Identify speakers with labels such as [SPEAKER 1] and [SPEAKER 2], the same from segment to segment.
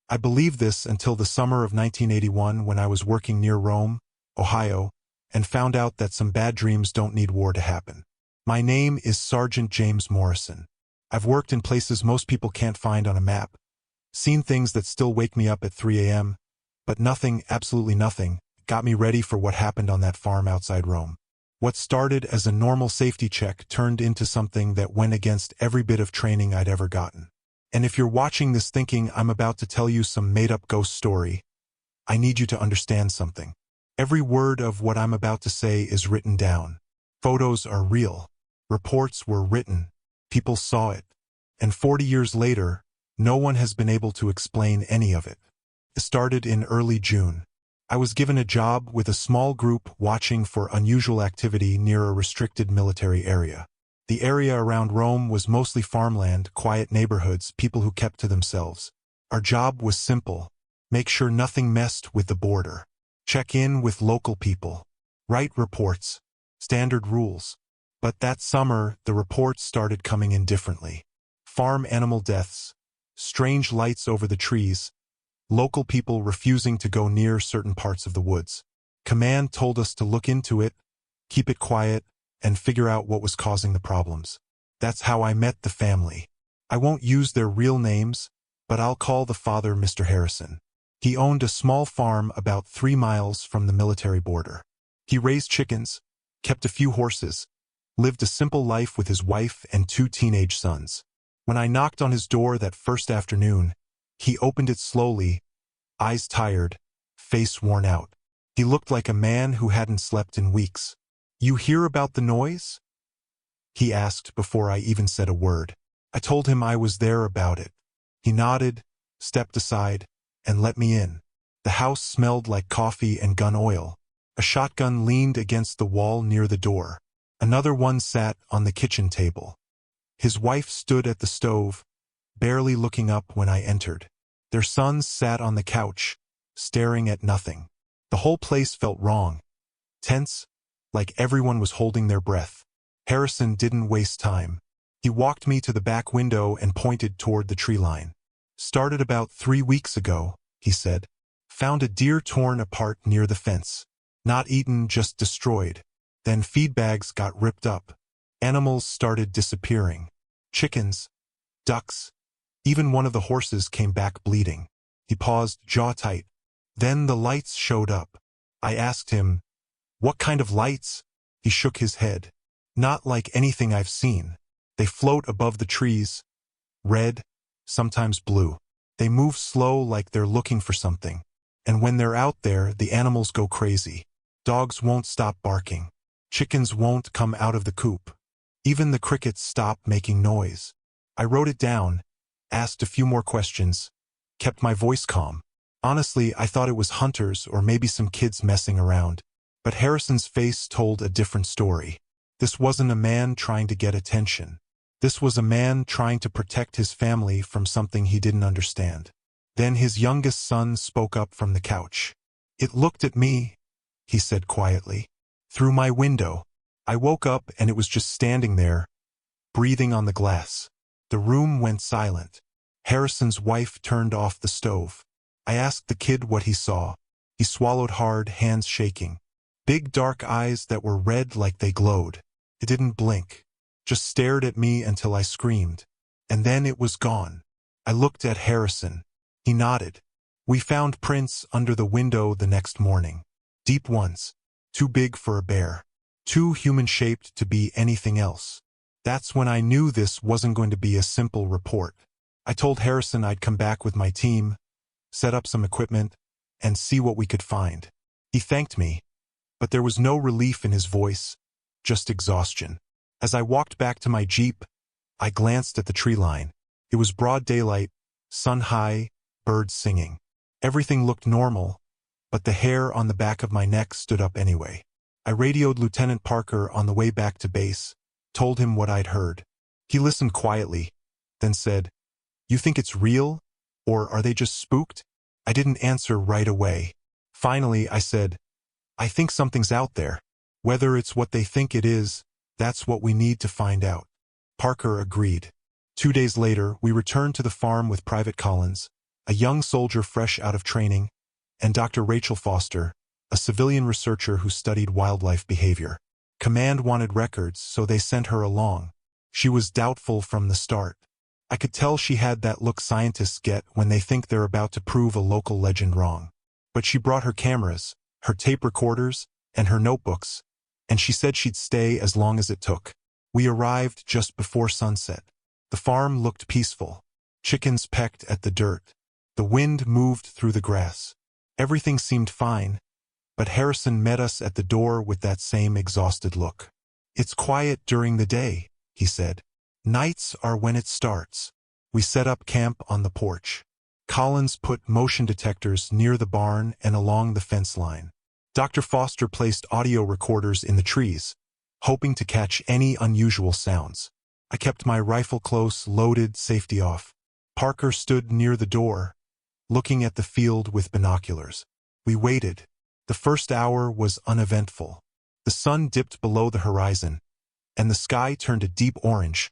[SPEAKER 1] I believed this until the summer of 1981 when I was working near Rome, Ohio, and found out that some bad dreams don't need war to happen. My name is Sergeant James Morrison. I've worked in places most people can't find on a map, seen things that still wake me up at 3 a.m., but nothing, absolutely nothing, got me ready for what happened on that farm outside Rome. What started as a normal safety check turned into something that went against every bit of training I'd ever gotten. And if you're watching this thinking I'm about to tell you some made-up ghost story, I need you to understand something. Every word of what I'm about to say is written down. Photos are real. Reports were written. People saw it. And 40 years later, no one has been able to explain any of it. It started in early June. I was given a job with a small group watching for unusual activity near a restricted military area. The area around Rome was mostly farmland, quiet neighborhoods, people who kept to themselves. Our job was simple. Make sure nothing messed with the border. Check in with local people. Write reports. Standard rules. But that summer, the reports started coming in differently. Farm animal deaths. Strange lights over the trees. Local people refusing to go near certain parts of the woods. Command told us to look into it, keep it quiet, and figure out what was causing the problems. That's how I met the family. I won't use their real names, but I'll call the father Mr. Harrison. He owned a small farm about 3 miles from the military border. He raised chickens, kept a few horses, lived a simple life with his wife and 2 teenage sons. When I knocked on his door that first afternoon, he opened it slowly, eyes tired, face worn out. He looked like a man who hadn't slept in weeks. "You hear about the noise?" he asked before I even said a word. I told him I was there about it. He nodded, stepped aside, and let me in. The house smelled like coffee and gun oil. A shotgun leaned against the wall near the door. Another one sat on the kitchen table. His wife stood at the stove, barely looking up when I entered. Their sons sat on the couch, staring at nothing. The whole place felt wrong, tense, like everyone was holding their breath. Harrison didn't waste time. He walked me to the back window and pointed toward the tree line. "Started about 3 weeks ago," he said. "Found a deer torn apart near the fence. Not eaten, just destroyed. Then feed bags got ripped up. Animals started disappearing. Chickens, ducks, even one of the horses came back bleeding." He paused, jaw tight. "Then the lights showed up." I asked him, "What kind of lights?" He shook his head. "Not like anything I've seen. They float above the trees. Red, sometimes blue. They move slow like they're looking for something. And when they're out there, the animals go crazy. Dogs won't stop barking. Chickens won't come out of the coop. Even the crickets stop making noise." I wrote it down, asked a few more questions, kept my voice calm. Honestly, I thought it was hunters or maybe some kids messing around. But Harrison's face told a different story. This wasn't a man trying to get attention. This was a man trying to protect his family from something he didn't understand. Then his youngest son spoke up from the couch. "It looked at me," he said quietly, "through my window. I woke up and it was just standing there, breathing on the glass." The room went silent. Harrison's wife turned off the stove. I asked the kid what he saw. He swallowed hard, hands shaking. Big dark eyes that were red like they glowed. It didn't blink, just stared at me until I screamed. And then it was gone. I looked at Harrison. He nodded. "We found prints under the window the next morning. Deep ones. Too big for a bear. Too human-shaped to be anything else." That's when I knew this wasn't going to be a simple report. I told Harrison I'd come back with my team, set up some equipment, and see what we could find. He thanked me, but there was no relief in his voice, just exhaustion. As I walked back to my Jeep, I glanced at the tree line. It was broad daylight, sun high, birds singing. Everything looked normal, but the hair on the back of my neck stood up anyway. I radioed Lieutenant Parker on the way back to base, told him what I'd heard. He listened quietly, then said, "You think it's real? Or are they just spooked?" I didn't answer right away. Finally, I said, "I think something's out there. Whether it's what they think it is, that's what we need to find out." Parker agreed. 2 days later, we returned to the farm with Private Collins, a young soldier fresh out of training, and Dr. Rachel Foster, a civilian researcher who studied wildlife behavior. Command wanted records, so they sent her along. She was doubtful from the start. I could tell she had that look scientists get when they think they're about to prove a local legend wrong. But she brought her cameras, her tape recorders, and her notebooks, and she said she'd stay as long as it took. We arrived just before sunset. The farm looked peaceful. Chickens pecked at the dirt. The wind moved through the grass. Everything seemed fine, but Harrison met us at the door with that same exhausted look. "It's quiet during the day," he said. "Nights are when it starts." We set up camp on the porch. Collins put motion detectors near the barn and along the fence line. Dr. Foster placed audio recorders in the trees, hoping to catch any unusual sounds. I kept my rifle close, loaded, safety off. Parker stood near the door, looking at the field with binoculars. We waited. The first hour was uneventful. The sun dipped below the horizon, and the sky turned a deep orange,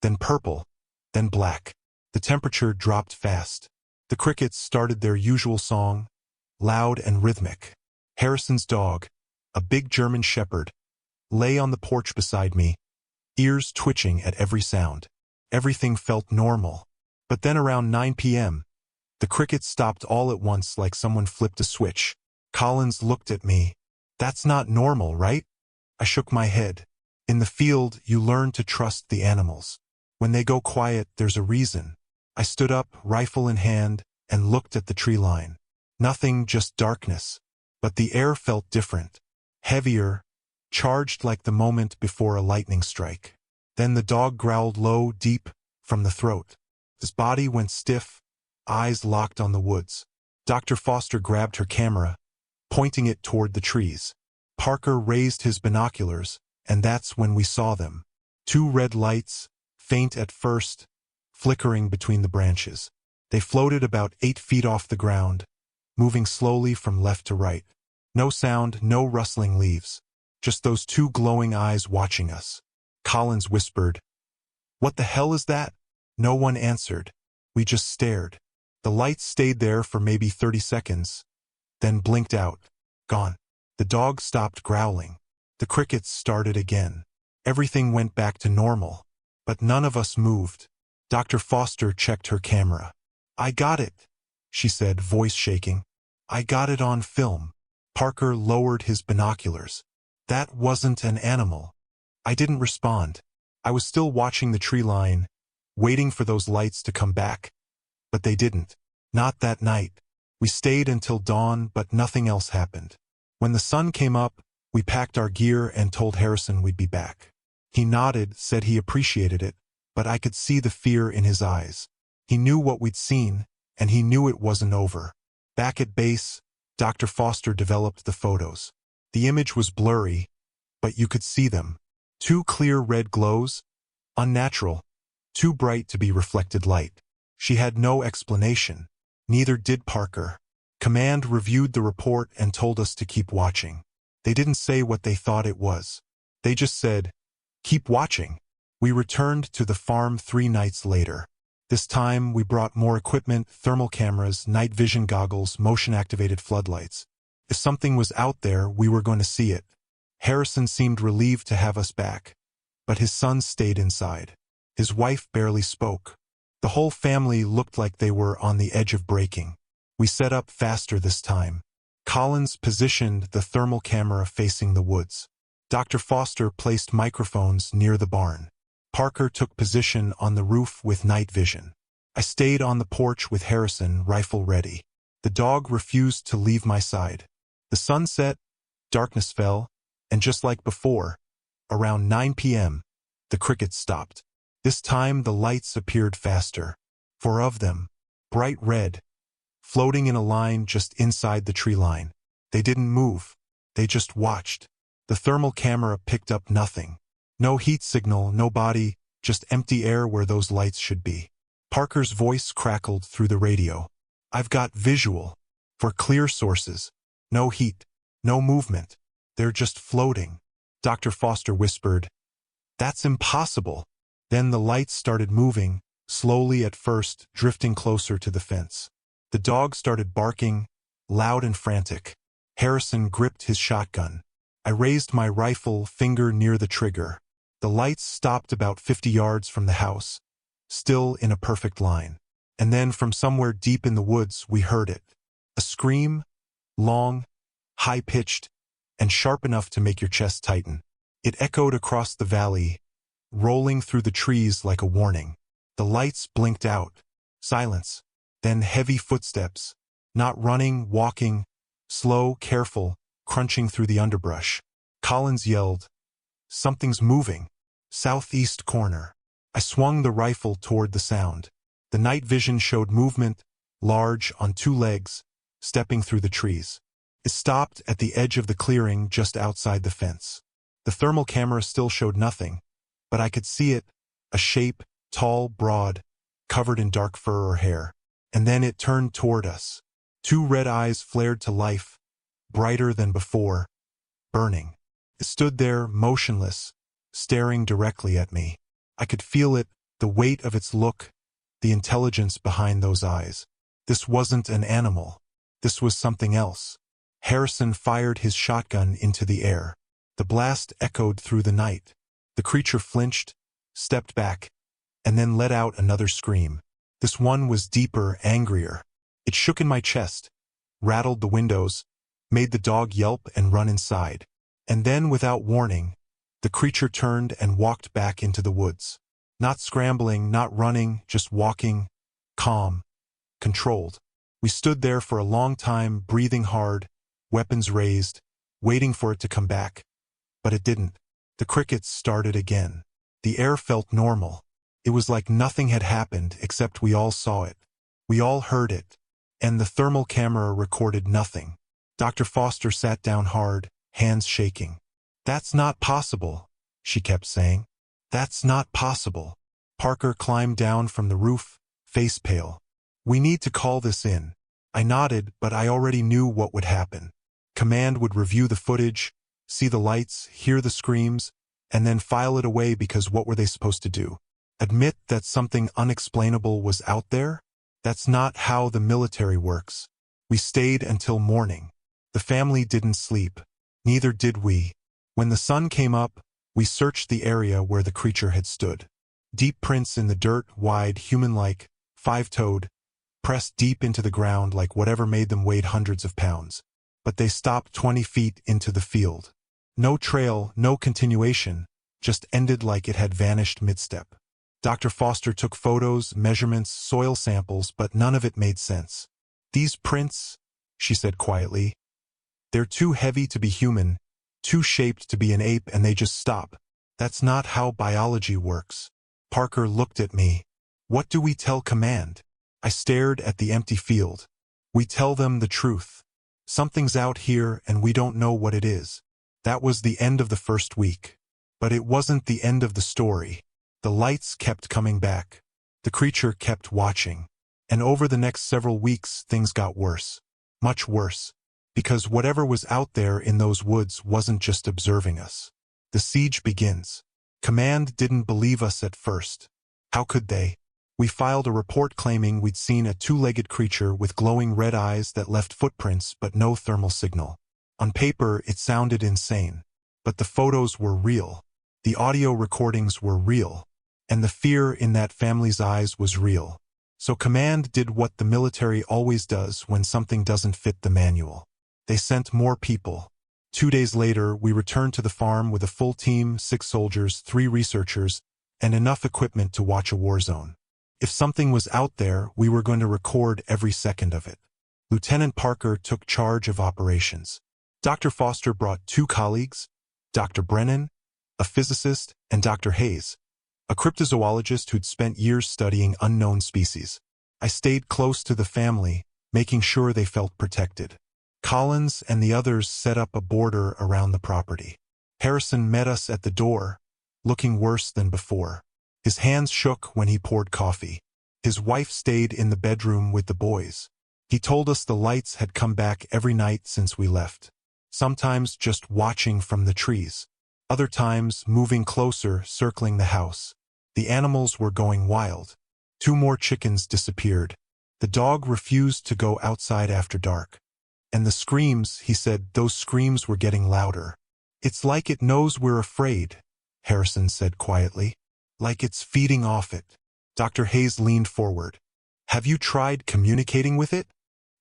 [SPEAKER 1] then purple, then black. The temperature dropped fast. The crickets started their usual song, loud and rhythmic. Harrison's dog, a big German shepherd, lay on the porch beside me, ears twitching at every sound. Everything felt normal. But then around 9 p.m., the crickets stopped all at once like someone flipped a switch. Collins looked at me. "That's not normal, right?" I shook my head. "In the field, you learn to trust the animals. When they go quiet, there's a reason." I stood up, rifle in hand, and looked at the tree line. Nothing, just darkness. But the air felt different. Heavier, charged like the moment before a lightning strike. Then the dog growled low, deep, from the throat. His body went stiff, eyes locked on the woods. Dr. Foster grabbed her camera, pointing it toward the trees. Parker raised his binoculars, and that's when we saw them. 2 red lights, faint at first, flickering between the branches. They floated about 8 feet off the ground, moving slowly from left to right. No sound, no rustling leaves. Just those 2 glowing eyes watching us. Collins whispered, "What the hell is that?" No one answered. We just stared. The lights stayed there for maybe 30 seconds, then blinked out. Gone. The dog stopped growling. The crickets started again. Everything went back to normal, but none of us moved. Dr. Foster checked her camera. "I got it," she said, voice shaking. "I got it on film." Parker lowered his binoculars. "That wasn't an animal." I didn't respond. I was still watching the tree line, waiting for those lights to come back. But they didn't. Not that night. We stayed until dawn, but nothing else happened. When the sun came up, we packed our gear and told Harrison we'd be back. He nodded, said he appreciated it, but I could see the fear in his eyes. He knew what we'd seen, and he knew it wasn't over. Back at base, Dr. Foster developed the photos. The image was blurry, but you could see them. 2 clear red glows, unnatural, too bright to be reflected light. She had no explanation. Neither did Parker. Command reviewed the report and told us to keep watching. They didn't say what they thought it was. They just said, "Keep watching." We returned to the farm 3 nights later. This time, we brought more equipment, thermal cameras, night vision goggles, motion-activated floodlights. If something was out there, we were going to see it. Harrison seemed relieved to have us back, but his son stayed inside. His wife barely spoke. The whole family looked like they were on the edge of breaking. We set up faster this time. Collins positioned the thermal camera facing the woods. Dr. Foster placed microphones near the barn. Parker took position on the roof with night vision. I stayed on the porch with Harrison, rifle ready. The dog refused to leave my side. The sun set, darkness fell, and just like before, around 9 p.m., the crickets stopped. This time the lights appeared faster. 4 of them, bright red, floating in a line just inside the tree line. They didn't move. They just watched. The thermal camera picked up nothing. No heat signal, no body, just empty air where those lights should be. Parker's voice crackled through the radio. "I've got visual. For clear sources. No heat. No movement. They're just floating." Dr. Foster whispered, "That's impossible." Then the lights started moving, slowly at first, drifting closer to the fence. The dog started barking, loud and frantic. Harrison gripped his shotgun. I raised my rifle, finger near the trigger. The lights stopped about 50 yards from the house, still in a perfect line. And then from somewhere deep in the woods we heard it. A scream, long, high-pitched, and sharp enough to make your chest tighten. It echoed across the valley, rolling through the trees like a warning. The lights blinked out. Silence. Then heavy footsteps. Not running, walking, slow, careful, crunching through the underbrush. Collins yelled, "Something's moving. Southeast corner." I swung the rifle toward the sound. The night vision showed movement, large, on two legs, stepping through the trees. It stopped at the edge of the clearing just outside the fence. The thermal camera still showed nothing, but I could see it, a shape, tall, broad, covered in dark fur or hair. And then it turned toward us. Two red eyes flared to life, brighter than before, burning. It stood there, motionless, staring directly at me. I could feel it, the weight of its look, the intelligence behind those eyes. This wasn't an animal. This was something else. Harrison fired his shotgun into the air. The blast echoed through the night. The creature flinched, stepped back, and then let out another scream. This one was deeper, angrier. It shook in my chest, rattled the windows, made the dog yelp and run inside. And then, without warning, the creature turned and walked back into the woods. Not scrambling, not running, just walking, calm, controlled. We stood there for a long time, breathing hard, weapons raised, waiting for it to come back. But it didn't. The crickets started again. The air felt normal. It was like nothing had happened, except we all saw it. We all heard it. And the thermal camera recorded nothing. Dr. Foster sat down hard, hands shaking. "That's not possible," she kept saying. "That's not possible." Parker climbed down from the roof, face pale. "We need to call this in." I nodded, but I already knew what would happen. Command would review the footage, see the lights, hear the screams, and then file it away because what were they supposed to do? Admit that something unexplainable was out there? That's not how the military works. We stayed until morning. The family didn't sleep. Neither did we. When the sun came up, we searched the area where the creature had stood. Deep prints in the dirt, wide, human-like, five-toed, pressed deep into the ground like whatever made them weighed hundreds of pounds. But they stopped 20 feet into the field. No trail, no continuation, just ended like it had vanished mid-step. Dr. Foster took photos, measurements, soil samples, but none of it made sense. "These prints," she said quietly, "they're too heavy to be human, too shaped to be an ape, and they just stop. That's not how biology works." Parker looked at me. "What do we tell command?" I stared at the empty field. "We tell them the truth. Something's out here and we don't know what it is." That was the end of the first week. But it wasn't the end of the story. The lights kept coming back. The creature kept watching. And over the next several weeks, things got worse. Much worse. Because whatever was out there in those woods wasn't just observing us. The siege begins. Command didn't believe us at first. How could they? We filed a report claiming we'd seen a two-legged creature with glowing red eyes that left footprints but no thermal signal. On paper, it sounded insane. But the photos were real. The audio recordings were real. And the fear in that family's eyes was real. So Command did what the military always does when something doesn't fit the manual. They sent more people. 2 days later, we returned to the farm with a full team, 6 soldiers, 3 researchers, and enough equipment to watch a war zone. If something was out there, we were going to record every second of it. Lieutenant Parker took charge of operations. Dr. Foster brought 2 colleagues, Dr. Brennan, a physicist, and Dr. Hayes, a cryptozoologist who'd spent years studying unknown species. I stayed close to the family, making sure they felt protected. Collins and the others set up a border around the property. Harrison met us at the door, looking worse than before. His hands shook when he poured coffee. His wife stayed in the bedroom with the boys. He told us the lights had come back every night since we left. Sometimes just watching from the trees. Other times moving closer, circling the house. The animals were going wild. 2 more chickens disappeared. The dog refused to go outside after dark. And the screams, he said, those screams were getting louder. It's like it knows we're afraid, Harrison said quietly. Like it's feeding off it. Dr. Hayes leaned forward. Have you tried communicating with it?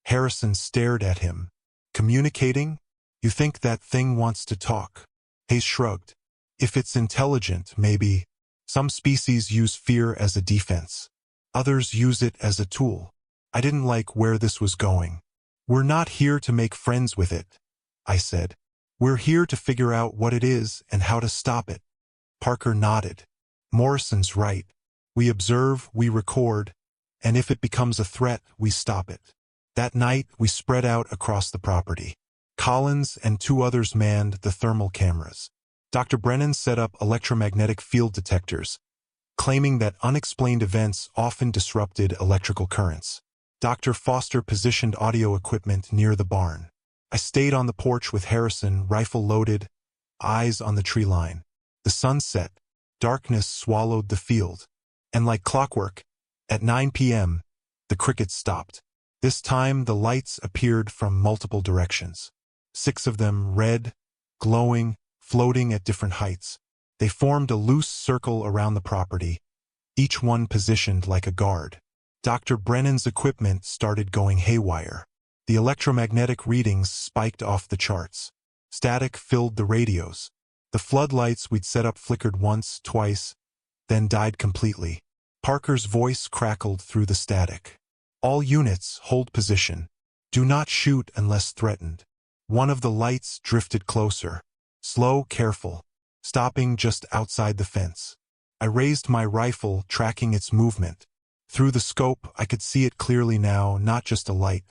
[SPEAKER 1] Harrison stared at him. Communicating? You think that thing wants to talk? Hayes shrugged. If it's intelligent, maybe. Some species use fear as a defense. Others use it as a tool. I didn't like where this was going. We're not here to make friends with it, I said. We're here to figure out what it is and how to stop it. Parker nodded. Morrison's right. We observe, we record, and if it becomes a threat, we stop it. That night, we spread out across the property. Collins and 2 others manned the thermal cameras. Dr. Brennan set up electromagnetic field detectors, claiming that unexplained events often disrupted electrical currents. Dr. Foster positioned audio equipment near the barn. I stayed on the porch with Harrison, rifle loaded, eyes on the tree line. The sun set. Darkness swallowed the field. And like clockwork, at 9 p.m., the crickets stopped. This time, the lights appeared from multiple directions. 6 of them, red, glowing, floating at different heights. They formed a loose circle around the property, each one positioned like a guard. Dr. Brennan's equipment started going haywire. The electromagnetic readings spiked off the charts. Static filled the radios. The floodlights we'd set up flickered once, twice, then died completely. Parker's voice crackled through the static. All units, hold position. Do not shoot unless threatened. One of the lights drifted closer. Slow, careful, stopping just outside the fence. I raised my rifle, tracking its movement. Through the scope, I could see it clearly now, not just a light.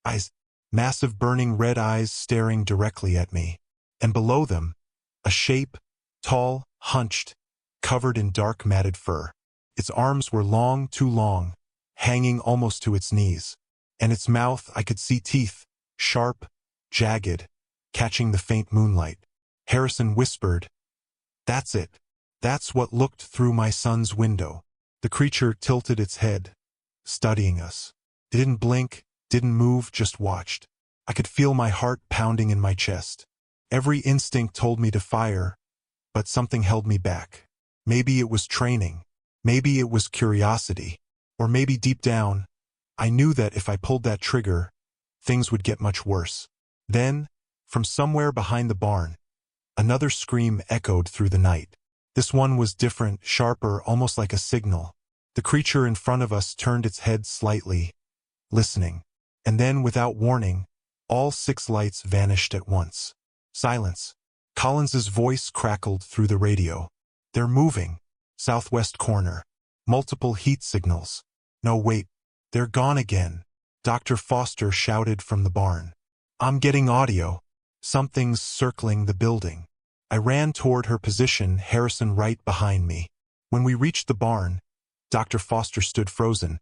[SPEAKER 1] Eyes, massive burning red eyes staring directly at me. And below them, a shape, tall, hunched, covered in dark matted fur. Its arms were long, too long, hanging almost to its knees. And its mouth, I could see teeth, sharp, jagged, catching the faint moonlight. Harrison whispered, "That's it. That's what looked through my son's window." The creature tilted its head, studying us. It didn't blink, didn't move, just watched. I could feel my heart pounding in my chest. Every instinct told me to fire, but something held me back. Maybe it was training. Maybe it was curiosity. Or maybe deep down, I knew that if I pulled that trigger, things would get much worse. Then, from somewhere behind the barn, another scream echoed through the night. This one was different, sharper, almost like a signal. The creature in front of us turned its head slightly, listening. And then, without warning, all 6 lights vanished at once. Silence. Collins's voice crackled through the radio. "They're moving. Southwest corner. Multiple heat signals. No, wait. They're gone again." Dr. Foster shouted from the barn. "I'm getting audio. Something's circling the building." I ran toward her position, Harrison right behind me. When we reached the barn, Dr. Foster stood frozen,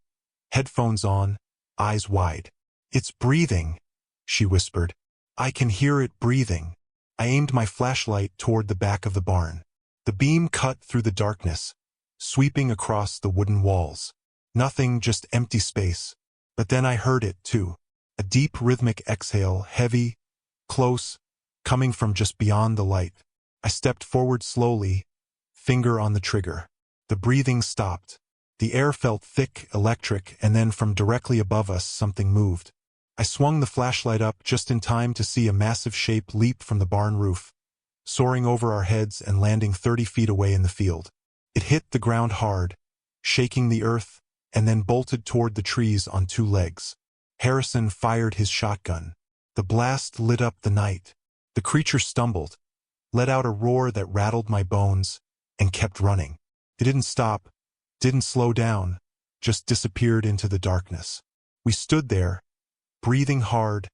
[SPEAKER 1] headphones on, eyes wide. "It's breathing," she whispered. "I can hear it breathing." I aimed my flashlight toward the back of the barn. The beam cut through the darkness, sweeping across the wooden walls. Nothing, just empty space. But then I heard it, too. A deep rhythmic exhale, heavy, close, coming from just beyond the light. I stepped forward slowly, finger on the trigger. The breathing stopped. The air felt thick, electric, and then from directly above us, something moved. I swung the flashlight up just in time to see a massive shape leap from the barn roof, soaring over our heads and landing 30 feet away in the field. It hit the ground hard, shaking the earth, and then bolted toward the trees on 2 legs. Harrison fired his shotgun. The blast lit up the night. The creature stumbled, let out a roar that rattled my bones, and kept running. It didn't stop, didn't slow down, just disappeared into the darkness. We stood there, breathing hard,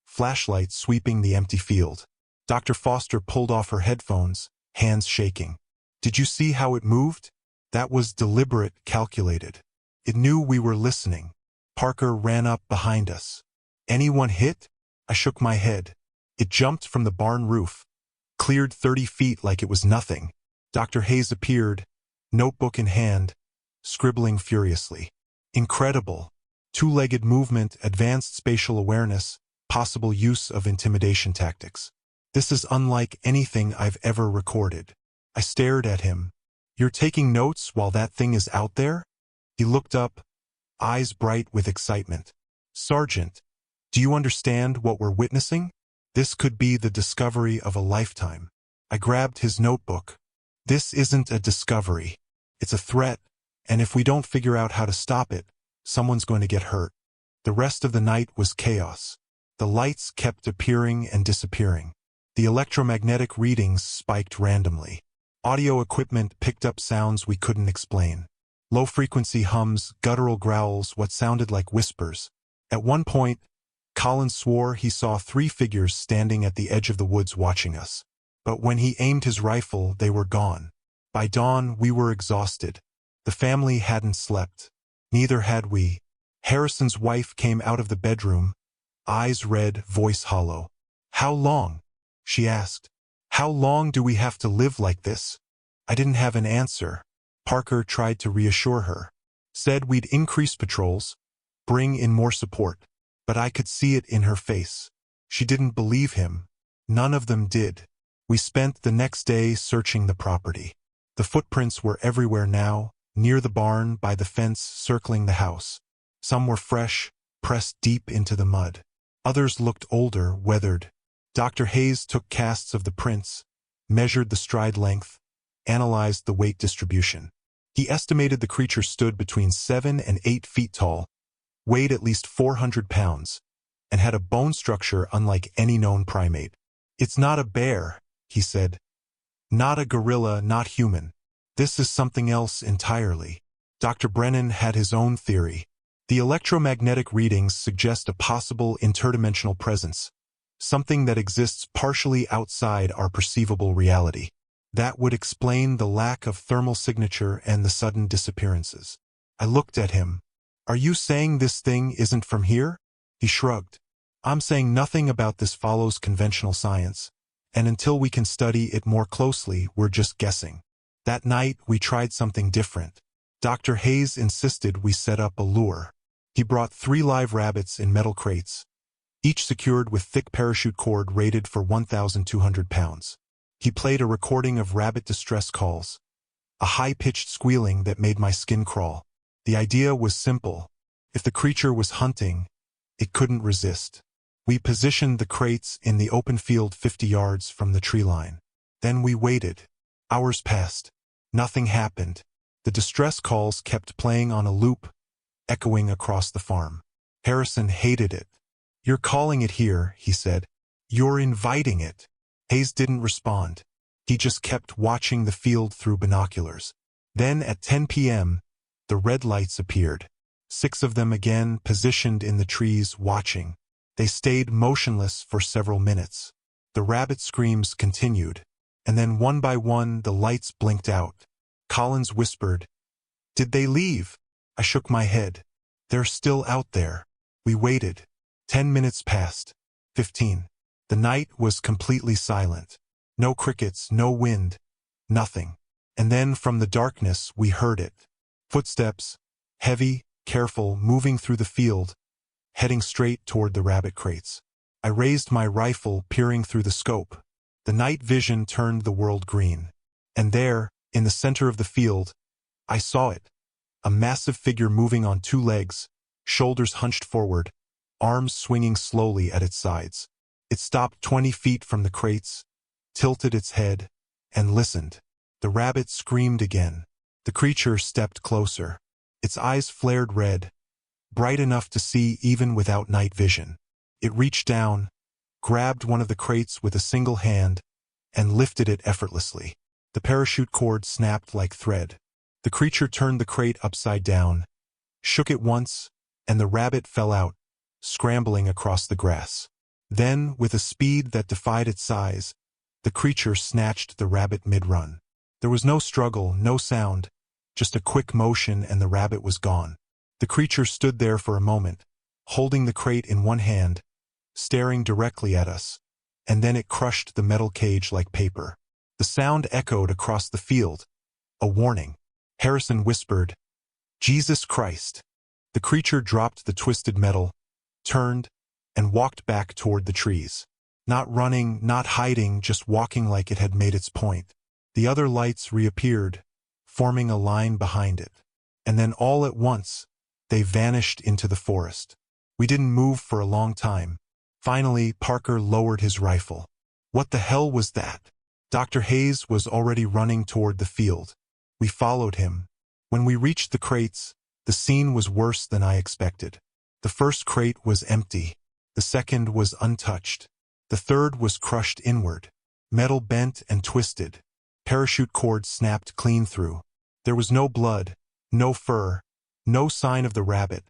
[SPEAKER 1] flashlight sweeping the empty field. Dr. Foster pulled off her headphones, hands shaking. "Did you see how it moved? That was deliberate, calculated. It knew we were listening." Parker ran up behind us. "Anyone hit?" I shook my head. It jumped from the barn roof, cleared 30 feet like it was nothing. Dr. Hayes appeared, notebook in hand, scribbling furiously. "Incredible. Two-legged movement, advanced spatial awareness, possible use of intimidation tactics. This is unlike anything I've ever recorded. I stared at him. You're taking notes while that thing is out there? He looked up, eyes bright with excitement. Sergeant, do you understand what we're witnessing? This could be the discovery of a lifetime. I grabbed his notebook. This isn't a discovery. It's a threat, and if we don't figure out how to stop it, someone's going to get hurt. The rest of the night was chaos. The lights kept appearing and disappearing. The electromagnetic readings spiked randomly. Audio equipment picked up sounds we couldn't explain. Low-frequency hums, guttural growls, what sounded like whispers. At one point, Collins swore he saw 3 figures standing at the edge of the woods watching us. But when he aimed his rifle, they were gone. By dawn, we were exhausted. The family hadn't slept. Neither had we. Harrison's wife came out of the bedroom, eyes red, voice hollow. "How long?" she asked. "How long do we have to live like this?" I didn't have an answer. Parker tried to reassure her. Said we'd increase patrols, bring in more support. But I could see it in her face. She didn't believe him. None of them did. We spent the next day searching the property. The footprints were everywhere now, near the barn, by the fence, circling the house. Some were fresh, pressed deep into the mud. Others looked older, weathered. Dr. Hayes took casts of the prints, measured the stride length, analyzed the weight distribution. He estimated the creature stood between 7 and 8 feet tall, weighed at least 400 pounds, and had a bone structure unlike any known primate. "It's not a bear," he said. "Not a gorilla, not human. This is something else entirely." Dr. Brennan had his own theory. The electromagnetic readings suggest a possible interdimensional presence, something that exists partially outside our perceivable reality. That would explain the lack of thermal signature and the sudden disappearances. I looked at him. "Are you saying this thing isn't from here?" He shrugged. "I'm saying nothing about this follows conventional science, and until we can study it more closely, we're just guessing." That night, we tried something different. Dr. Hayes insisted we set up a lure. He brought 3 live rabbits in metal crates, each secured with thick parachute cord rated for 1,200 pounds. He played a recording of rabbit distress calls, a high-pitched squealing that made my skin crawl. The idea was simple. If the creature was hunting, it couldn't resist. We positioned the crates in the open field 50 yards from the tree line. Then we waited. Hours passed. Nothing happened. The distress calls kept playing on a loop, echoing across the farm. Harrison hated it. "You're calling it here," he said. "You're inviting it." Hayes didn't respond. He just kept watching the field through binoculars. Then at 10 p.m., the red lights appeared. 6 of them again, positioned in the trees, watching. They stayed motionless for several minutes. The rabbit screams continued, and then one by one the lights blinked out. Collins whispered, "Did they leave?" I shook my head. "They're still out there." We waited. 10 minutes passed. 15. The night was completely silent. No crickets, no wind, nothing. And then from the darkness we heard it. Footsteps, heavy, careful, moving through the field, heading straight toward the rabbit crates. I raised my rifle, peering through the scope. The night vision turned the world green. And there, in the center of the field, I saw it. A massive figure moving on 2 legs, shoulders hunched forward, arms swinging slowly at its sides. It stopped 20 feet from the crates, tilted its head, and listened. The rabbit screamed again. The creature stepped closer. Its eyes flared red, bright enough to see even without night vision. It reached down, grabbed one of the crates with a single hand, and lifted it effortlessly. The parachute cord snapped like thread. The creature turned the crate upside down, shook it once, and the rabbit fell out, scrambling across the grass. Then, with a speed that defied its size, the creature snatched the rabbit mid-run. There was no struggle, no sound, just a quick motion and the rabbit was gone. The creature stood there for a moment, holding the crate in one hand, staring directly at us, and then it crushed the metal cage like paper. The sound echoed across the field, a warning. Harrison whispered, "Jesus Christ." The creature dropped the twisted metal, turned, and walked back toward the trees. Not running, not hiding, just walking like it had made its point. The other lights reappeared, forming a line behind it. And then all at once, they vanished into the forest. We didn't move for a long time. Finally, Parker lowered his rifle. What the hell was that? Dr. Hayes was already running toward the field. We followed him. When we reached the crates, the scene was worse than I expected. The first crate was empty. The second was untouched. The third was crushed inward. Metal bent and twisted. Parachute cord snapped clean through. There was no blood, no fur, no sign of the rabbit,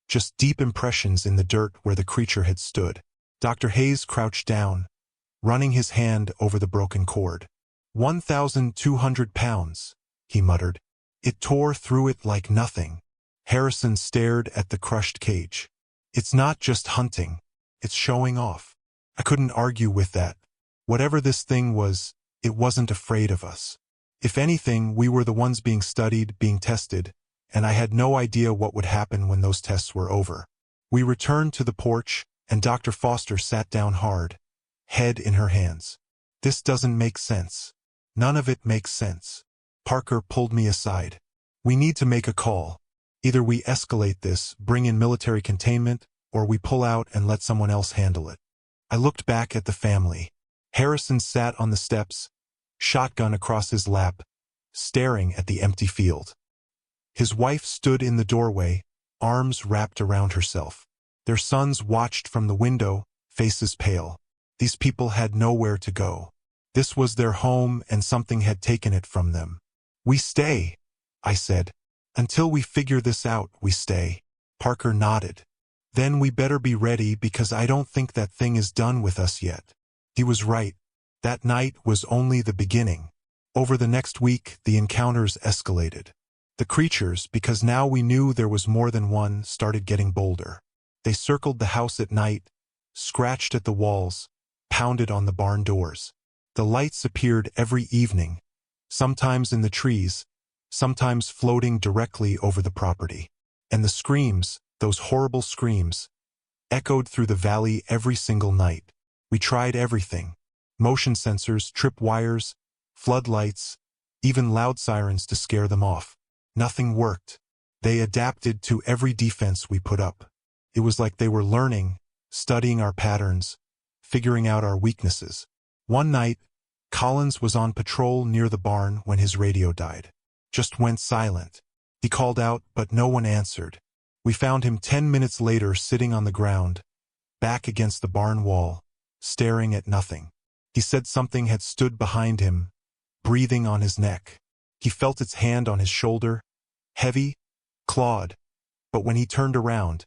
[SPEAKER 1] just deep impressions in the dirt where the creature had stood. Dr. Hayes crouched down, running his hand over the broken cord. 1,200 pounds, he muttered. It tore through it like nothing. Harrison stared at the crushed cage. It's not just hunting, it's showing off. I couldn't argue with that. Whatever this thing was, it wasn't afraid of us. If anything, we were the ones being studied, being tested, and I had no idea what would happen when those tests were over. We returned to the porch, and Dr. Foster sat down hard, head in her hands. This doesn't make sense. None of it makes sense. Parker pulled me aside. We need to make a call. Either we escalate this, bring in military containment, or we pull out and let someone else handle it. I looked back at the family. Harrison sat on the steps, shotgun across his lap, staring at the empty field. His wife stood in the doorway, arms wrapped around herself. Their sons watched from the window, faces pale. These people had nowhere to go. This was their home and something had taken it from them. We stay, I said. Until we figure this out, we stay. Parker nodded. Then we better be ready because I don't think that thing is done with us yet. He was right. That night was only the beginning. Over the next week, the encounters escalated. The creatures, because now we knew there was more than one, started getting bolder. They circled the house at night, scratched at the walls, pounded on the barn doors. The lights appeared every evening, sometimes in the trees, sometimes floating directly over the property. And the screams, those horrible screams, echoed through the valley every single night. We tried everything. Motion sensors, tripwires, floodlights, even loud sirens to scare them off. Nothing worked. They adapted to every defense we put up. It was like they were learning, studying our patterns, figuring out our weaknesses. One night, Collins was on patrol near the barn when his radio died. Just went silent. He called out, but no one answered. We found him 10 minutes later sitting on the ground, back against the barn wall, staring at nothing. He said something had stood behind him, breathing on his neck. He felt its hand on his shoulder, heavy, clawed, but when he turned around,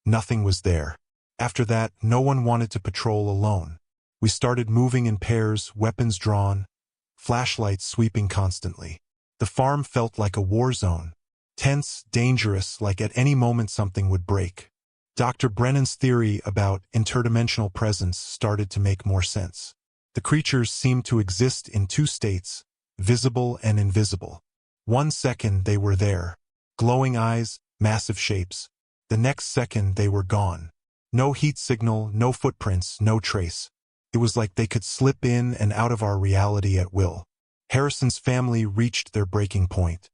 [SPEAKER 1] nothing was there. After that, no one wanted to patrol alone. We started moving in pairs, weapons drawn, flashlights sweeping constantly. The farm felt like a war zone. Tense, dangerous, like at any moment something would break. Dr. Brennan's theory about interdimensional presence started to make more sense. The creatures seemed to exist in two states, visible and invisible. 1 second they were there, glowing eyes, massive shapes. The next second they were gone. No heat signal, no footprints, no trace. It was like they could slip in and out of our reality at will. Harrison's family reached their breaking point.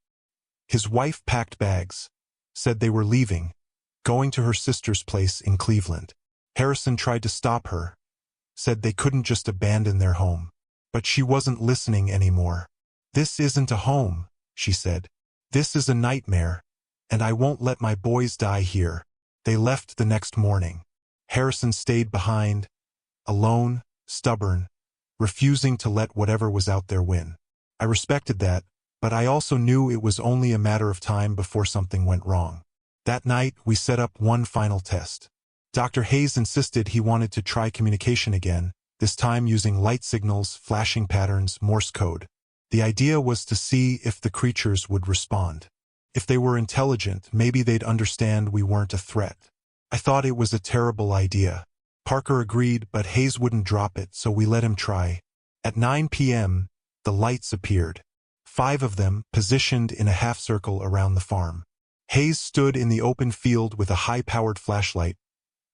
[SPEAKER 1] His wife packed bags, said they were leaving, going to her sister's place in Cleveland. Harrison tried to stop her, said they couldn't just abandon their home. But she wasn't listening anymore. This isn't a home, she said. This is a nightmare, and I won't let my boys die here. They left the next morning. Harrison stayed behind, alone, stubborn, refusing to let whatever was out there win. I respected that, but I also knew it was only a matter of time before something went wrong. That night, we set up one final test. Dr. Hayes insisted he wanted to try communication again, this time using light signals, flashing patterns, Morse code. The idea was to see if the creatures would respond. If they were intelligent, maybe they'd understand we weren't a threat. I thought it was a terrible idea. Parker agreed, but Hayes wouldn't drop it, so we let him try. At 9 p.m., the lights appeared. 5 of them, positioned in a half circle around the farm. Hayes stood in the open field with a high-powered flashlight,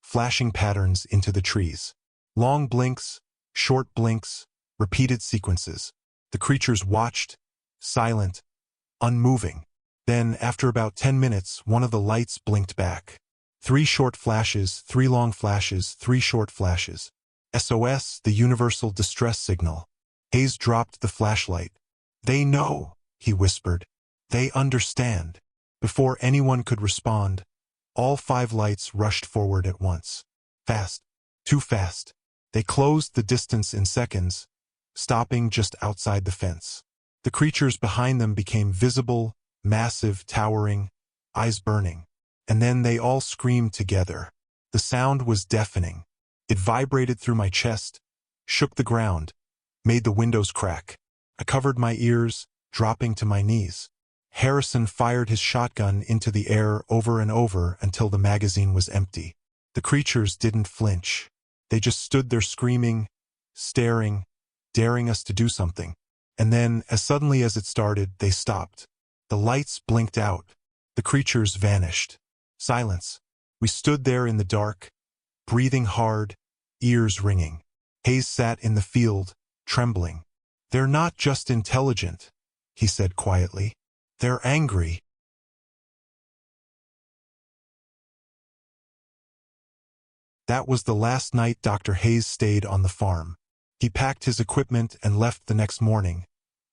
[SPEAKER 1] flashing patterns into the trees. Long blinks, short blinks, repeated sequences. The creatures watched, silent, unmoving. Then, after about 10 minutes, one of the lights blinked back. 3 short flashes, 3 long flashes, 3 short flashes. SOS, the universal distress signal. Hayes dropped the flashlight. "They know," he whispered. "They understand." Before anyone could respond, all 5 lights rushed forward at once. Fast. Too fast. They closed the distance in seconds, stopping just outside the fence. The creatures behind them became visible, massive, towering, eyes burning. And then they all screamed together. The sound was deafening. It vibrated through my chest, shook the ground, made the windows crack. I covered my ears, dropping to my knees. Harrison fired his shotgun into the air over and over until the magazine was empty. The creatures didn't flinch. They just stood there screaming, staring, daring us to do something. And then, as suddenly as it started, they stopped. The lights blinked out. The creatures vanished. Silence. We stood there in the dark, breathing hard, ears ringing. Hayes sat in the field, trembling. "They're not just intelligent," he said quietly. "They're angry." That was the last night Dr. Hayes stayed on the farm. He packed his equipment and left the next morning,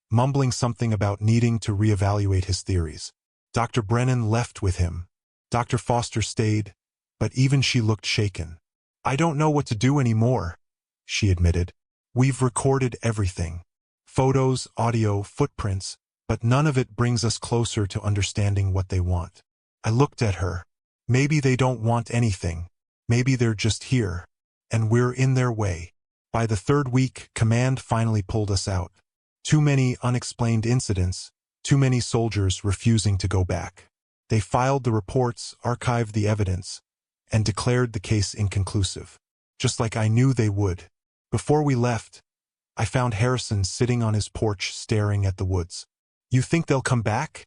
[SPEAKER 1] mumbling something about needing to reevaluate his theories. Dr. Brennan left with him. Dr. Foster stayed, but even she looked shaken. "I don't know what to do anymore," she admitted. "We've recorded everything. Photos, audio, footprints, but none of it brings us closer to understanding what they want." I looked at her. Maybe they don't want anything. Maybe they're just here, and we're in their way. By the 3rd week, command finally pulled us out. Too many unexplained incidents, too many soldiers refusing to go back. They filed the reports, archived the evidence, and declared the case inconclusive. Just like I knew they would. Before we left, I found Harrison sitting on his porch staring at the woods. "You think they'll come back?"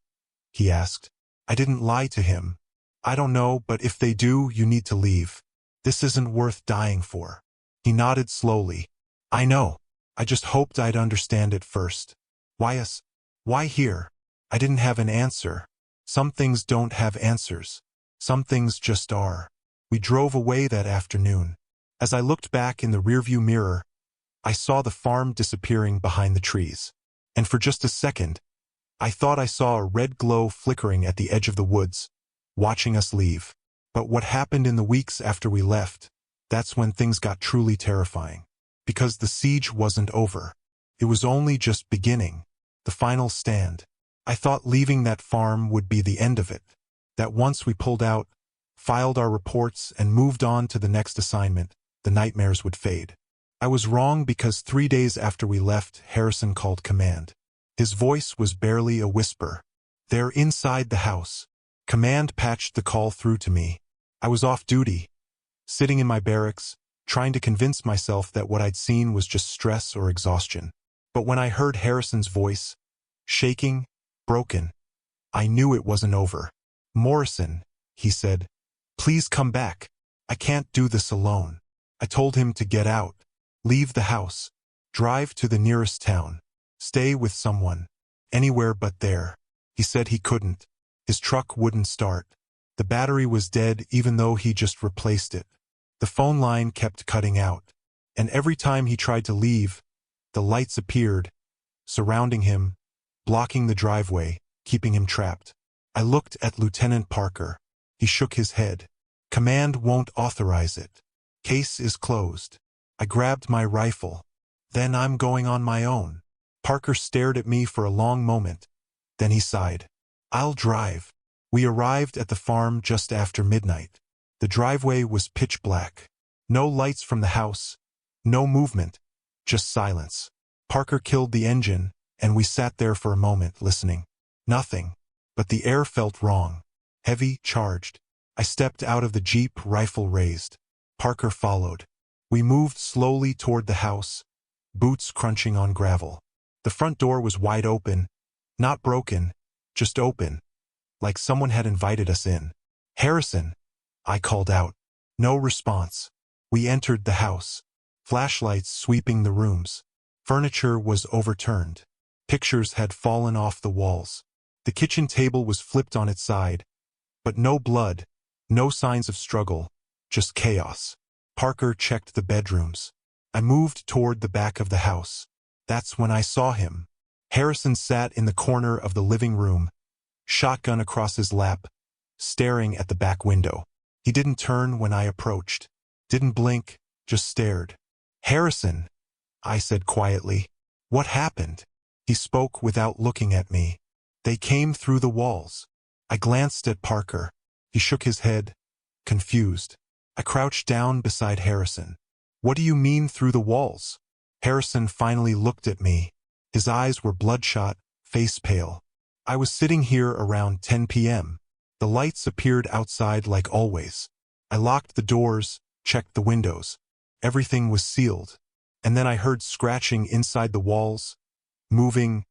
[SPEAKER 1] he asked. I didn't lie to him. "I don't know, but if they do, you need to leave. This isn't worth dying for." He nodded slowly. "I know. I just hoped I'd understand it first." Why us? Why here? I didn't have an answer. Some things don't have answers. Some things just are. We drove away that afternoon. As I looked back in the rearview mirror, I saw the farm disappearing behind the trees. And for just a second, I thought I saw a red glow flickering at the edge of the woods, watching us leave. But what happened in the weeks after we left, that's when things got truly terrifying. Because the siege wasn't over. It was only just beginning. The final stand. I thought leaving that farm would be the end of it. That once we pulled out, filed our reports, and moved on to the next assignment, the nightmares would fade. I was wrong because 3 days after we left, Harrison called command. His voice was barely a whisper. "They're inside the house." Command patched the call through to me. I was off duty, sitting in my barracks, trying to convince myself that what I'd seen was just stress or exhaustion. But when I heard Harrison's voice, shaking, broken, I knew it wasn't over. "Morrison," he said, "please come back. I can't do this alone." I told him to get out, leave the house, drive to the nearest town, stay with someone, anywhere but there. He said he couldn't. His truck wouldn't start. The battery was dead even though he just replaced it. The phone line kept cutting out, and every time he tried to leave, the lights appeared, surrounding him, blocking the driveway, keeping him trapped. I looked at Lieutenant Parker. He shook his head. "Command won't authorize it. Case is closed." I grabbed my rifle. "Then I'm going on my own." Parker stared at me for a long moment. Then he sighed. "I'll drive." We arrived at the farm just after midnight. The driveway was pitch black. No lights from the house. No movement. Just silence. Parker killed the engine, and we sat there for a moment listening. Nothing. But the air felt wrong. Heavy, charged. I stepped out of the Jeep, rifle raised. Parker followed. We moved slowly toward the house, boots crunching on gravel. The front door was wide open. Not broken, just open. like someone had invited us in. "Harrison," I called out. No response. We entered the house, flashlights sweeping the rooms. Furniture was overturned. Pictures had fallen off the walls. The kitchen table was flipped on its side, but no blood, no signs of struggle, just chaos. Parker checked the bedrooms. I moved toward the back of the house. That's when I saw him. Harrison sat in the corner of the living room, shotgun across his lap, staring at the back window. He didn't turn when I approached. Didn't blink, just stared. "Harrison," I said quietly. "What happened?" He spoke without looking at me. "They came through the walls." I glanced at Parker. He shook his head, confused. I crouched down beside Harrison. "What do you mean through the walls?" Harrison finally looked at me. His eyes were bloodshot, face pale. "I was sitting here around 10 p.m. The lights appeared outside like always. I locked the doors, checked the windows. Everything was sealed. And then I heard scratching inside the walls, moving,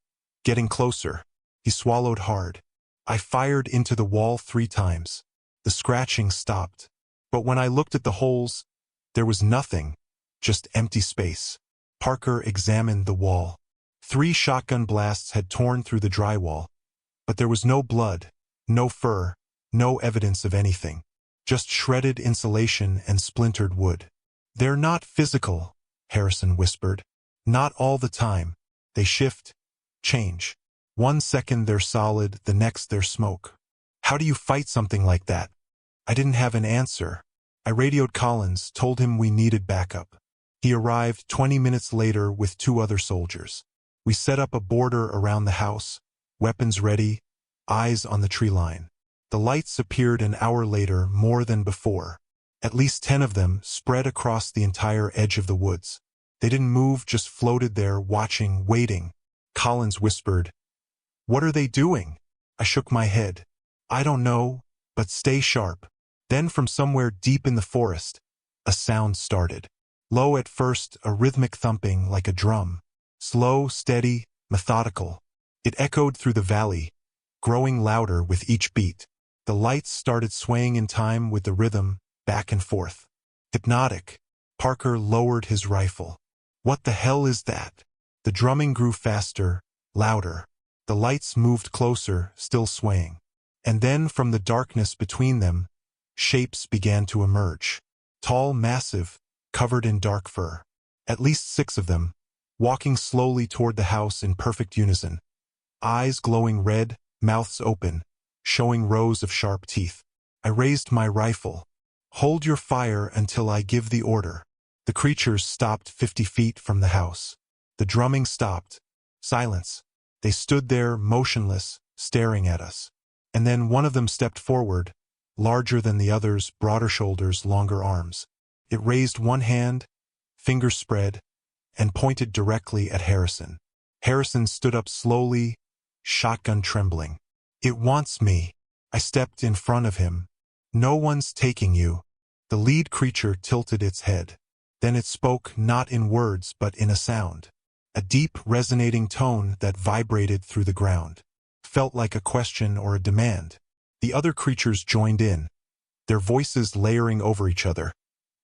[SPEAKER 1] getting closer." He swallowed hard. "I fired into the wall 3 times. The scratching stopped. But when I looked at the holes, there was nothing, just empty space." Parker examined the wall. 3 shotgun blasts had torn through the drywall, but there was no blood, no fur, no evidence of anything. Just shredded insulation and splintered wood. "They're not physical," Harrison whispered. "Not all the time. They shift, change. 1 second they're solid, the next they're smoke. How do you fight something like that?" I didn't have an answer. I radioed Collins, told him we needed backup. He arrived 20 minutes later with 2 other soldiers. We set up a border around the house, weapons ready, eyes on the tree line. The lights appeared an hour later, more than before. At least 10 of them spread across the entire edge of the woods. They didn't move, just floated there, watching, waiting. Collins whispered, "What are they doing?" I shook my head. "I don't know, but stay sharp." Then from somewhere deep in the forest, a sound started. Low at first, a rhythmic thumping like a drum. Slow, steady, methodical. It echoed through the valley, growing louder with each beat. The lights started swaying in time with the rhythm, back and forth. Hypnotic. Parker lowered his rifle. "What the hell is that?" The drumming grew faster, louder. The lights moved closer, still swaying. And then from the darkness between them, shapes began to emerge. Tall, massive, covered in dark fur. At least 6 of them, walking slowly toward the house in perfect unison. Eyes glowing red, mouths open, showing rows of sharp teeth. I raised my rifle. "Hold your fire until I give the order." The creatures stopped 50 feet from the house. The drumming stopped. Silence. They stood there, motionless, staring at us. And then one of them stepped forward, larger than the others, broader shoulders, longer arms. It raised one hand, fingers spread, and pointed directly at Harrison. Harrison stood up slowly, shotgun trembling. "It wants me." I stepped in front of him. "No one's taking you." The lead creature tilted its head. Then it spoke, not in words but in a sound. A deep, resonating tone that vibrated through the ground. Felt like a question or a demand. The other creatures joined in, their voices layering over each other,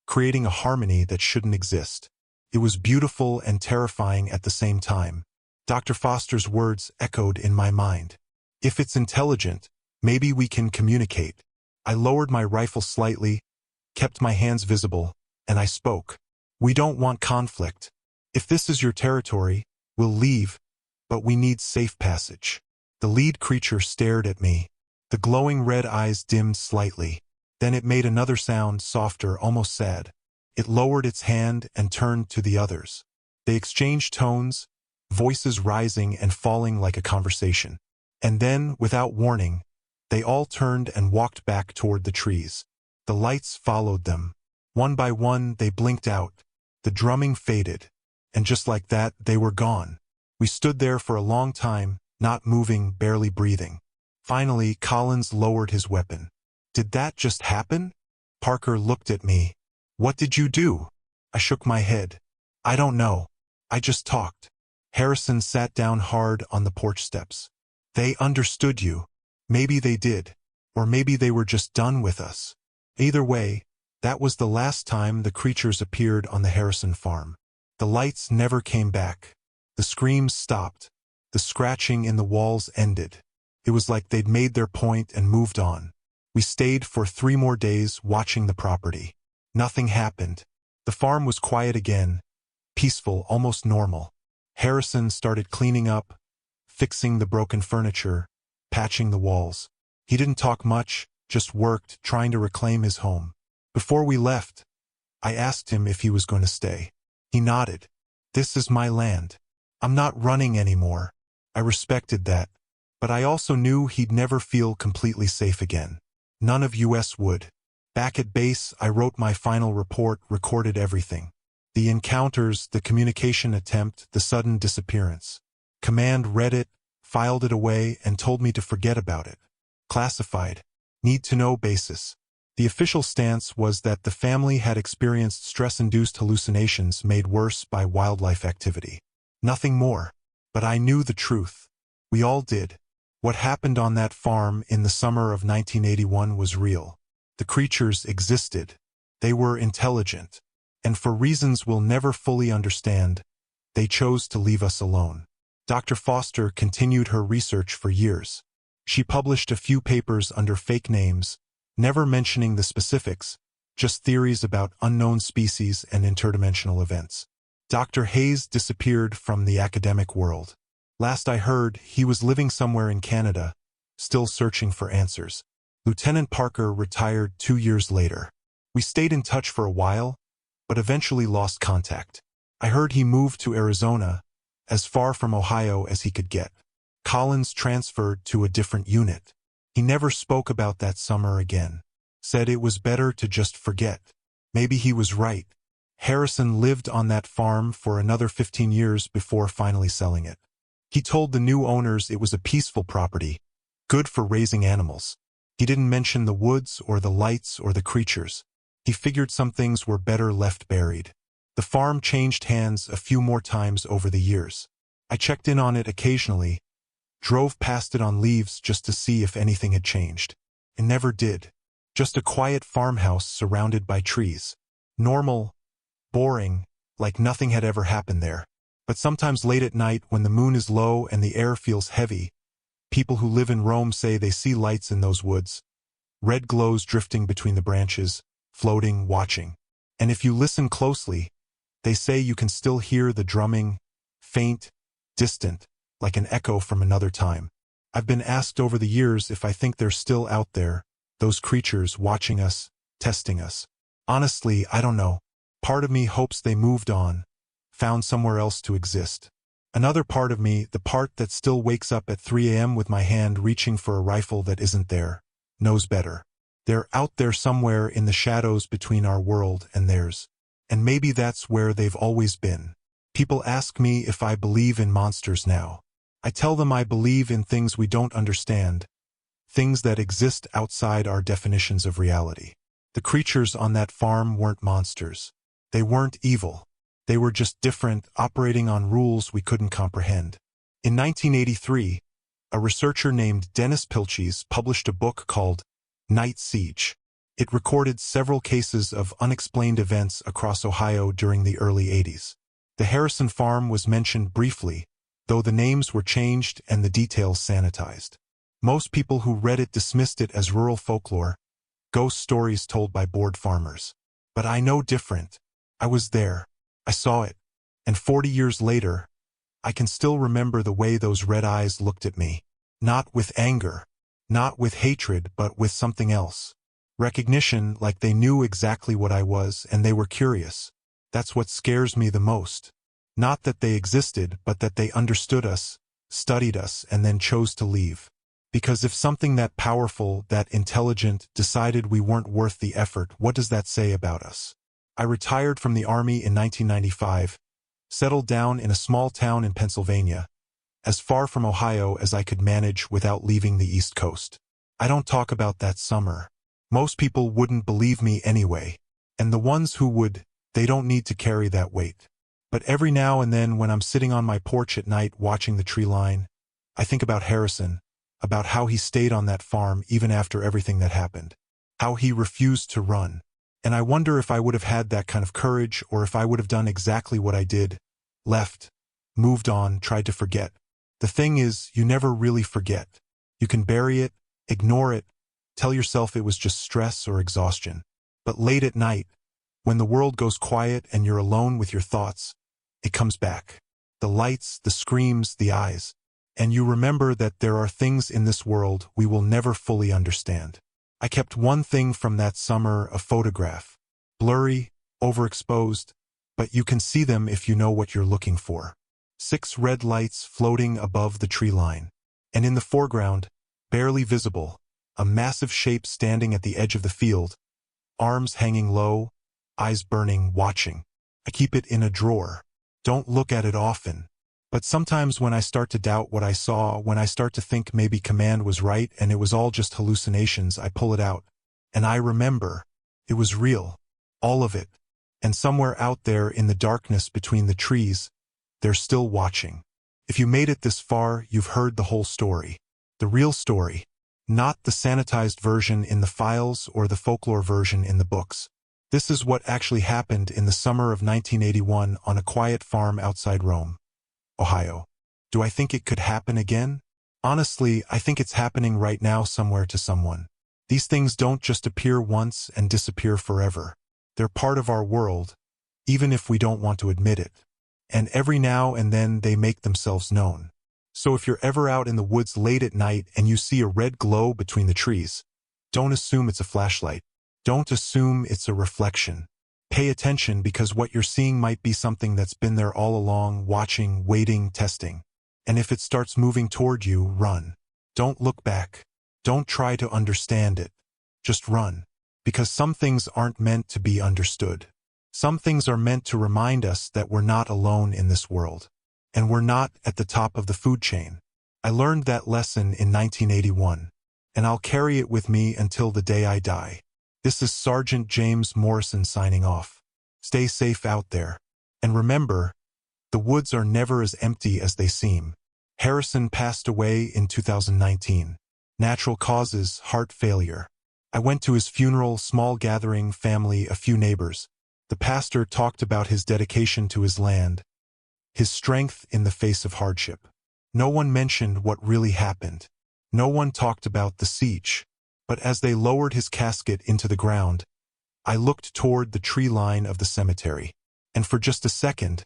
[SPEAKER 1] creating a harmony that shouldn't exist. It was beautiful and terrifying at the same time. Dr. Foster's words echoed in my mind. "If it's intelligent, maybe we can communicate." I lowered my rifle slightly, kept my hands visible, and I spoke. "We don't want conflict. If this is your territory, we'll leave, but we need safe passage." The lead creature stared at me. The glowing red eyes dimmed slightly. Then it made another sound, softer, almost sad. It lowered its hand and turned to the others. They exchanged tones, voices rising and falling like a conversation. And then, without warning, they all turned and walked back toward the trees. The lights followed them. One by one, they blinked out. The drumming faded. And just like that, they were gone. We stood there for a long time, not moving, barely breathing. Finally, Collins lowered his weapon. "Did that just happen?" Parker looked at me. "What did you do?" I shook my head. "I don't know. I just talked." Harrison sat down hard on the porch steps. "They understood you." Maybe they did. Or maybe they were just done with us. Either way, that was the last time the creatures appeared on the Harrison farm. The lights never came back. The screams stopped. The scratching in the walls ended. It was like they'd made their point and moved on. We stayed for 3 more days watching the property. Nothing happened. The farm was quiet again, peaceful, almost normal. Harrison started cleaning up, fixing the broken furniture, patching the walls. He didn't talk much, just worked, trying to reclaim his home. Before we left, I asked him if he was going to stay. He nodded. "This is my land. I'm not running anymore." I respected that, but I also knew he'd never feel completely safe again. None of us would. Back at base, I wrote my final report, recorded everything. The encounters, the communication attempt, the sudden disappearance. Command read it, filed it away, and told me to forget about it. Classified. Need-to-know basis. The official stance was that the family had experienced stress-induced hallucinations made worse by wildlife activity. Nothing more. But I knew the truth. We all did. What happened on that farm in the summer of 1981 was real. The creatures existed. They were intelligent. And for reasons we'll never fully understand, they chose to leave us alone. Dr. Foster continued her research for years. She published a few papers under fake names, never mentioning the specifics, just theories about unknown species and interdimensional events. Dr. Hayes disappeared from the academic world. Last I heard, he was living somewhere in Canada, still searching for answers. Lieutenant Parker retired 2 years later. We stayed in touch for a while, but eventually lost contact. I heard he moved to Arizona, as far from Ohio as he could get. Collins transferred to a different unit. He never spoke about that summer again. Said it was better to just forget. Maybe he was right. Harrison lived on that farm for another 15 years before finally selling it. He told the new owners it was a peaceful property, good for raising animals. He didn't mention the woods or the lights or the creatures. He figured some things were better left buried. The farm changed hands a few more times over the years. I checked in on it occasionally, drove past it on leaves just to see if anything had changed. It never did. Just a quiet farmhouse surrounded by trees. Normal, boring, like nothing had ever happened there. But sometimes late at night when the moon is low and the air feels heavy, people who live in Rome say they see lights in those woods. Red glows drifting between the branches, floating, watching. And if you listen closely, they say you can still hear the drumming, faint, distant, like an echo from another time. I've been asked over the years if I think they're still out there, those creatures watching us, testing us. Honestly, I don't know. Part of me hopes they moved on, found somewhere else to exist. Another part of me, the part that still wakes up at 3 a.m. with my hand reaching for a rifle that isn't there, knows better. They're out there somewhere in the shadows between our world and theirs. And maybe that's where they've always been. People ask me if I believe in monsters now. I tell them I believe in things we don't understand, things that exist outside our definitions of reality. The creatures on that farm weren't monsters. They weren't evil. They were just different, operating on rules we couldn't comprehend. In 1983, a researcher named Dennis Pilches published a book called Night Siege. It recorded several cases of unexplained events across Ohio during the early 80s. The Harrison farm was mentioned briefly, though the names were changed and the details sanitized. Most people who read it dismissed it as rural folklore, ghost stories told by bored farmers. But I know different. I was there. I saw it. And 40 years later, I can still remember the way those red eyes looked at me. Not with anger, not with hatred, but with something else. Recognition, like they knew exactly what I was and they were curious. That's what scares me the most. Not that they existed, but that they understood us, studied us, and then chose to leave. Because if something that powerful, that intelligent, decided we weren't worth the effort, what does that say about us? I retired from the Army in 1995, settled down in a small town in Pennsylvania, as far from Ohio as I could manage without leaving the East Coast. I don't talk about that summer. Most people wouldn't believe me anyway. And the ones who would, they don't need to carry that weight. But every now and then when I'm sitting on my porch at night watching the tree line, I think about Harrison. about how he stayed on that farm even after everything that happened, how he refused to run. And I wonder if I would have had that kind of courage, or if I would have done exactly what I did, left, moved on, tried to forget. The thing is, you never really forget. You can bury it, ignore it, tell yourself it was just stress or exhaustion. But late at night, when the world goes quiet and you're alone with your thoughts, it comes back. The lights, the screams, the eyes. And you remember that there are things in this world we will never fully understand. I kept one thing from that summer, a photograph. Blurry, overexposed, but you can see them if you know what you're looking for. 6 red lights floating above the tree line. And in the foreground, barely visible, a massive shape standing at the edge of the field, arms hanging low, eyes burning, watching. I keep it in a drawer. Don't look at it often. But sometimes when I start to doubt what I saw, when I start to think maybe command was right and it was all just hallucinations, I pull it out. And I remember. It was real. All of it. And somewhere out there in the darkness between the trees, they're still watching. If you made it this far, you've heard the whole story. The real story. Not the sanitized version in the files or the folklore version in the books. This is what actually happened in the summer of 1981 on a quiet farm outside Rome, Ohio. Do I think it could happen again? Honestly, I think it's happening right now somewhere to someone. These things don't just appear once and disappear forever. They're part of our world, even if we don't want to admit it. And every now and then they make themselves known. So if you're ever out in the woods late at night and you see a red glow between the trees, don't assume it's a flashlight. Don't assume it's a reflection. Pay attention, because what you're seeing might be something that's been there all along, watching, waiting, testing. And if it starts moving toward you, run. Don't look back. Don't try to understand it. Just run. Because some things aren't meant to be understood. Some things are meant to remind us that we're not alone in this world. And we're not at the top of the food chain. I learned that lesson in 1981. And I'll carry it with me until the day I die. This is Sergeant James Morrison signing off. Stay safe out there. And remember, the woods are never as empty as they seem. Harrison passed away in 2019. Natural causes, heart failure. I went to his funeral, small gathering, family, a few neighbors. The pastor talked about his dedication to his land, his strength in the face of hardship. No one mentioned what really happened. No one talked about the siege. But as they lowered his casket into the ground, I looked toward the tree line of the cemetery. And for just a second,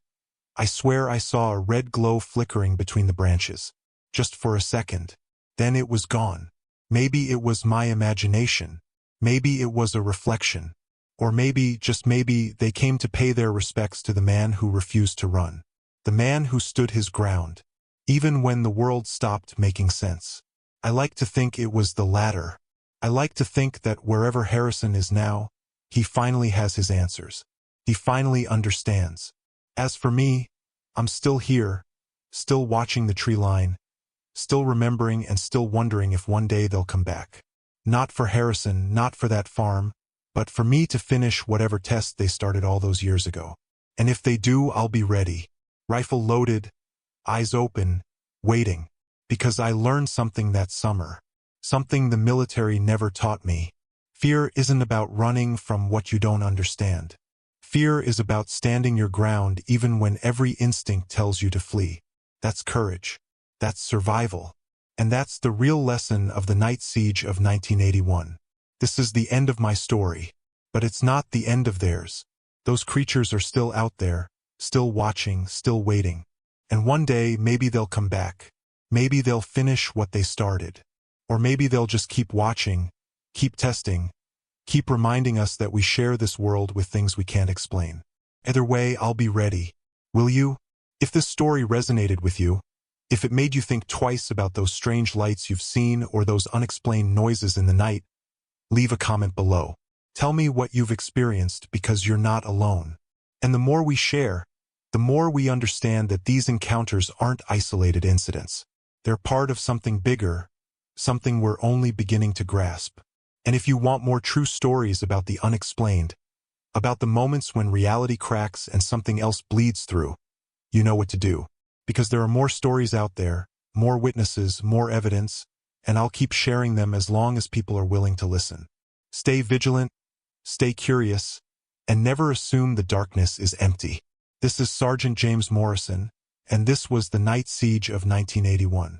[SPEAKER 1] I swear I saw a red glow flickering between the branches. Just for a second. Then it was gone. Maybe it was my imagination. Maybe it was a reflection. Or maybe, just maybe, they came to pay their respects to the man who refused to run. The man who stood his ground. Even when the world stopped making sense. I like to think it was the latter. I like to think that wherever Harrison is now, he finally has his answers. He finally understands. As for me, I'm still here, still watching the tree line, still remembering and still wondering if one day they'll come back. Not for Harrison, not for that farm, but for me to finish whatever test they started all those years ago. And if they do, I'll be ready. Rifle loaded, eyes open, waiting. Because I learned something that summer. Something the military never taught me. Fear isn't about running from what you don't understand. Fear is about standing your ground even when every instinct tells you to flee. That's courage. That's survival. And that's the real lesson of the night siege of 1981. This is the end of my story. But it's not the end of theirs. Those creatures are still out there, still watching, still waiting. And one day, maybe they'll come back. Maybe they'll finish what they started. Or maybe they'll just keep watching, keep testing, keep reminding us that we share this world with things we can't explain. Either way, I'll be ready. Will you? If this story resonated with you, if it made you think twice about those strange lights you've seen or those unexplained noises in the night, leave a comment below. Tell me what you've experienced, because you're not alone. And the more we share, the more we understand that these encounters aren't isolated incidents. They're part of something bigger, something we're only beginning to grasp. And if you want more true stories about the unexplained, about the moments when reality cracks and something else bleeds through, you know what to do. Because there are more stories out there, more witnesses, more evidence, and I'll keep sharing them as long as people are willing to listen. Stay vigilant, stay curious, and never assume the darkness is empty. This is Sergeant James Morrison, and this was the Night Siege of 1981.